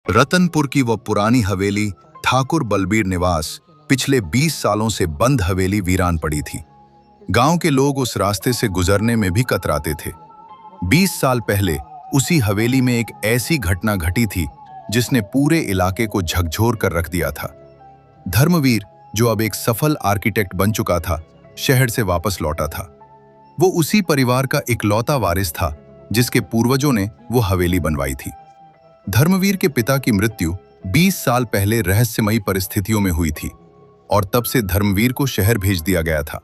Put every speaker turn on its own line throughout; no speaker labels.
रतनपुर की वो पुरानी हवेली ठाकुर बलबीर निवास पिछले 20 सालों से बंद हवेली वीरान पड़ी थी। गांव के लोग उस रास्ते से गुजरने में भी कतराते थे। 20 साल पहले उसी हवेली में एक ऐसी घटना घटी थी जिसने पूरे इलाके को झकझोर कर रख दिया था। धर्मवीर, जो अब एक सफल आर्किटेक्ट बन चुका था, शहर से वापस लौटा था। वो उसी परिवार का इकलौता वारिस था जिसके पूर्वजों ने वो हवेली बनवाई थी। धर्मवीर के पिता की मृत्यु 20 साल पहले रहस्यमयी परिस्थितियों में हुई थी और तब से धर्मवीर को शहर भेज दिया गया था।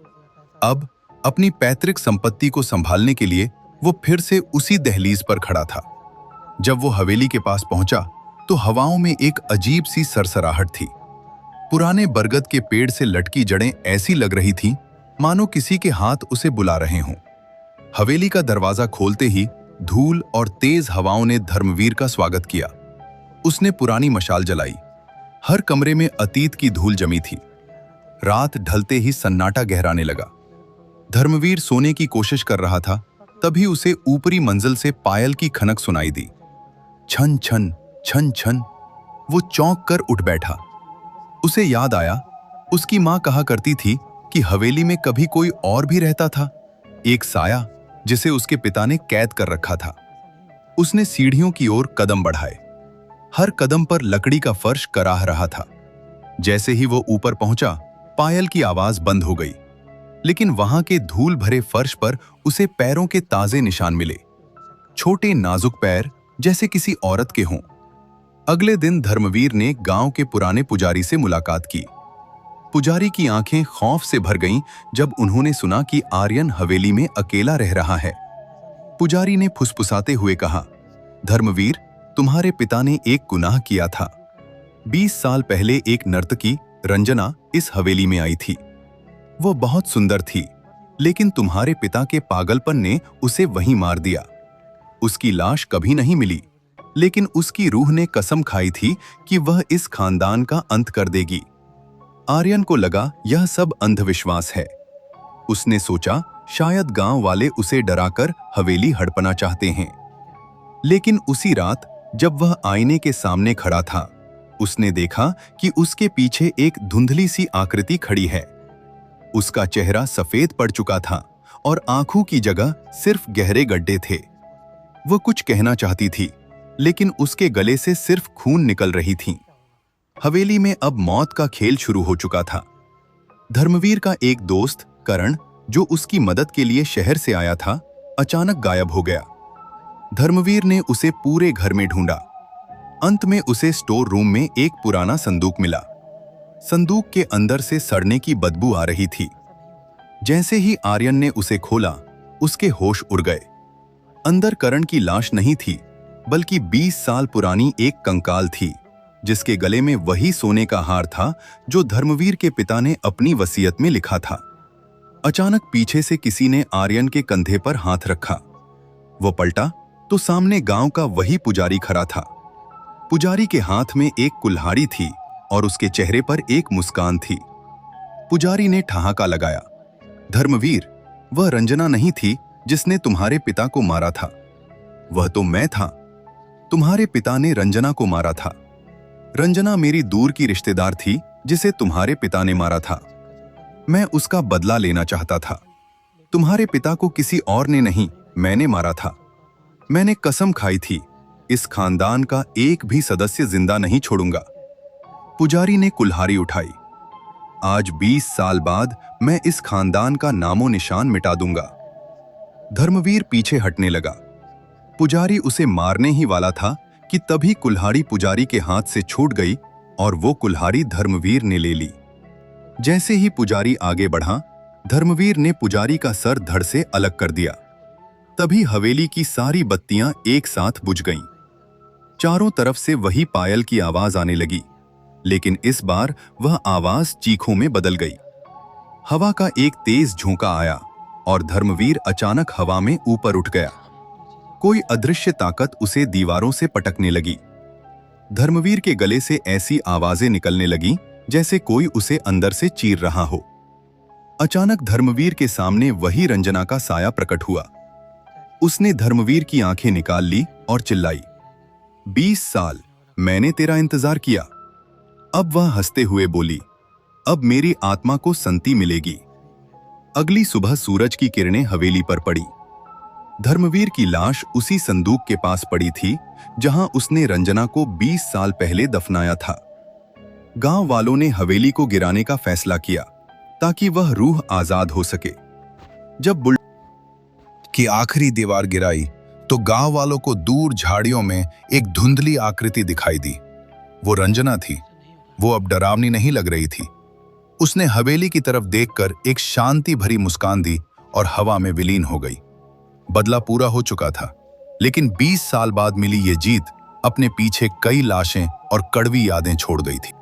अब अपनी पैतृक संपत्ति को संभालने के लिए वो फिर से उसी दहलीज पर खड़ा था। जब वो हवेली के पास पहुंचा तो हवाओं में एक अजीब सी सरसराहट थी। पुराने बरगद के पेड़ से लटकी जड़ें ऐसी लग रही थीं मानो किसी के हाथ उसे बुला रहे हों। हवेली का दरवाजा खोलते ही धूल और तेज हवाओं ने धर्मवीर का स्वागत किया। उसने पुरानी मशाल जलाई। हर कमरे में अतीत की धूल जमी थी। रात ढलते ही सन्नाटा गहराने लगा। धर्मवीर सोने की कोशिश कर रहा था, तभी उसे ऊपरी मंजिल से पायल की खनक सुनाई दी। छन छन छन छन। वो चौंक कर उठ बैठा। उसे याद आया, उसकी मां कहा करती थी कि हवेली में कभी कोई और भी रहता था, एक साया जिसे उसके पिता ने कैद कर रखा था। उसने सीढ़ियों की ओर कदम बढ़ाए। हर कदम पर लकड़ी का फर्श कराह रहा था। जैसे ही वो ऊपर पहुंचा, पायल की आवाज बंद हो गई, लेकिन वहां के धूल भरे फर्श पर उसे पैरों के ताजे निशान मिले, छोटे नाजुक पैर जैसे किसी औरत के हों। अगले दिन धर्मवीर ने गांव के पुराने पुजारी से मुलाकात की। पुजारी की आंखें खौफ से भर गईं जब उन्होंने सुना कि आर्यन हवेली में अकेला रह रहा है। पुजारी ने फुसफुसाते हुए कहा, धर्मवीर, तुम्हारे पिता ने एक गुनाह किया था। 20 साल पहले एक नर्तकी रंजना इस हवेली में आई थी। वो बहुत सुंदर थी, लेकिन तुम्हारे पिता के पागलपन ने उसे वहीं मार दिया। उसकी लाश कभी नहीं मिली, लेकिन उसकी रूह ने कसम खाई थी कि वह इस खानदान का अंत कर देगी। आर्यन को लगा यह सब अंधविश्वास है। उसने सोचा शायद गांव वाले उसे डराकर हवेली हड़पना चाहते हैं। लेकिन उसी रात जब वह आईने के सामने खड़ा था, उसने देखा कि उसके पीछे एक धुंधली सी आकृति खड़ी है। उसका चेहरा सफेद पड़ चुका था और आंखों की जगह सिर्फ गहरे गड्ढे थे। वह कुछ कहना चाहती थी, लेकिन उसके गले से सिर्फ खून निकल रही थी। हवेली में अब मौत का खेल शुरू हो चुका था। धर्मवीर का एक दोस्त करण, जो उसकी मदद के लिए शहर से आया था, अचानक गायब हो गया। धर्मवीर ने उसे पूरे घर में ढूंढा। अंत में उसे स्टोर रूम में एक पुराना संदूक मिला। संदूक के अंदर से सड़ने की बदबू आ रही थी। जैसे ही आर्यन ने उसे खोला, उसके होश उड़ गए। अंदर करण की लाश नहीं थी, बल्कि 20 साल पुरानी एक कंकाल थी, जिसके गले में वही सोने का हार था जो धर्मवीर के पिता ने अपनी वसीयत में लिखा था। अचानक पीछे से किसी ने आर्यन के कंधे पर हाथ रखा। वो पलटा तो सामने गांव का वही पुजारी खड़ा था। पुजारी के हाथ में एक कुल्हाड़ी थी और उसके चेहरे पर एक मुस्कान थी। पुजारी ने ठहाका लगाया, धर्मवीर, वह रंजना नहीं थी जिसने तुम्हारे पिता को मारा था। वह तो मैं था। तुम्हारे पिता ने रंजना को मारा था। रंजना मेरी दूर की रिश्तेदार थी जिसे तुम्हारे पिता ने मारा था। मैं उसका बदला लेना चाहता था। तुम्हारे पिता को किसी और ने नहीं, मैंने मारा था। मैंने कसम खाई थी, इस खानदान का एक भी सदस्य जिंदा नहीं छोड़ूंगा। पुजारी ने कुल्हाड़ी उठाई। आज 20 साल बाद मैं इस खानदान का नामो निशान मिटा दूंगा। धर्मवीर पीछे हटने लगा। पुजारी उसे मारने ही वाला था कि तभी कुल्हाड़ी पुजारी के हाथ से छूट गई और वो कुल्हाड़ी धर्मवीर ने ले ली। जैसे ही पुजारी आगे बढ़ा, धर्मवीर ने पुजारी का सर धड़ से अलग कर दिया। तभी हवेली की सारी बत्तियां एक साथ बुझ गईं। चारों तरफ से वही पायल की आवाज आने लगी, लेकिन इस बार वह आवाज चीखों में बदल गई। हवा का एक तेज झोंका आया और धर्मवीर अचानक हवा में ऊपर उठ गया। कोई अदृश्य ताकत उसे दीवारों से पटकने लगी। धर्मवीर के गले से ऐसी आवाजें निकलने लगीं जैसे कोई उसे अंदर से चीर रहा हो। अचानक धर्मवीर के सामने वही रंजना का साया प्रकट हुआ। उसने धर्मवीर की आंखें निकाल ली और चिल्लाई, 20 साल मैंने तेरा इंतजार किया। अब वह हंसते हुए बोली, अब मेरी आत्मा को शांति मिलेगी। अगली सुबह सूरज की किरणें हवेली पर पड़ी। धर्मवीर की लाश उसी संदूक के पास पड़ी थी जहां उसने रंजना को 20 साल पहले दफनाया था। गांव वालों ने हवेली को गिराने का फैसला किया ताकि वह रूह आजाद हो सके। जब बुल की आखिरी दीवार गिराई तो गांव वालों को दूर झाड़ियों में एक धुंधली आकृति दिखाई दी। वो रंजना थी। वो अब डरावनी नहीं लग रही थी। उसने हवेली की तरफ देखकर एक शांति भरी मुस्कान दी और हवा में विलीन हो गई। बदला पूरा हो चुका था, लेकिन 20 साल बाद मिली ये जीत अपने पीछे कई लाशें और कड़वी यादें छोड़ गई थी।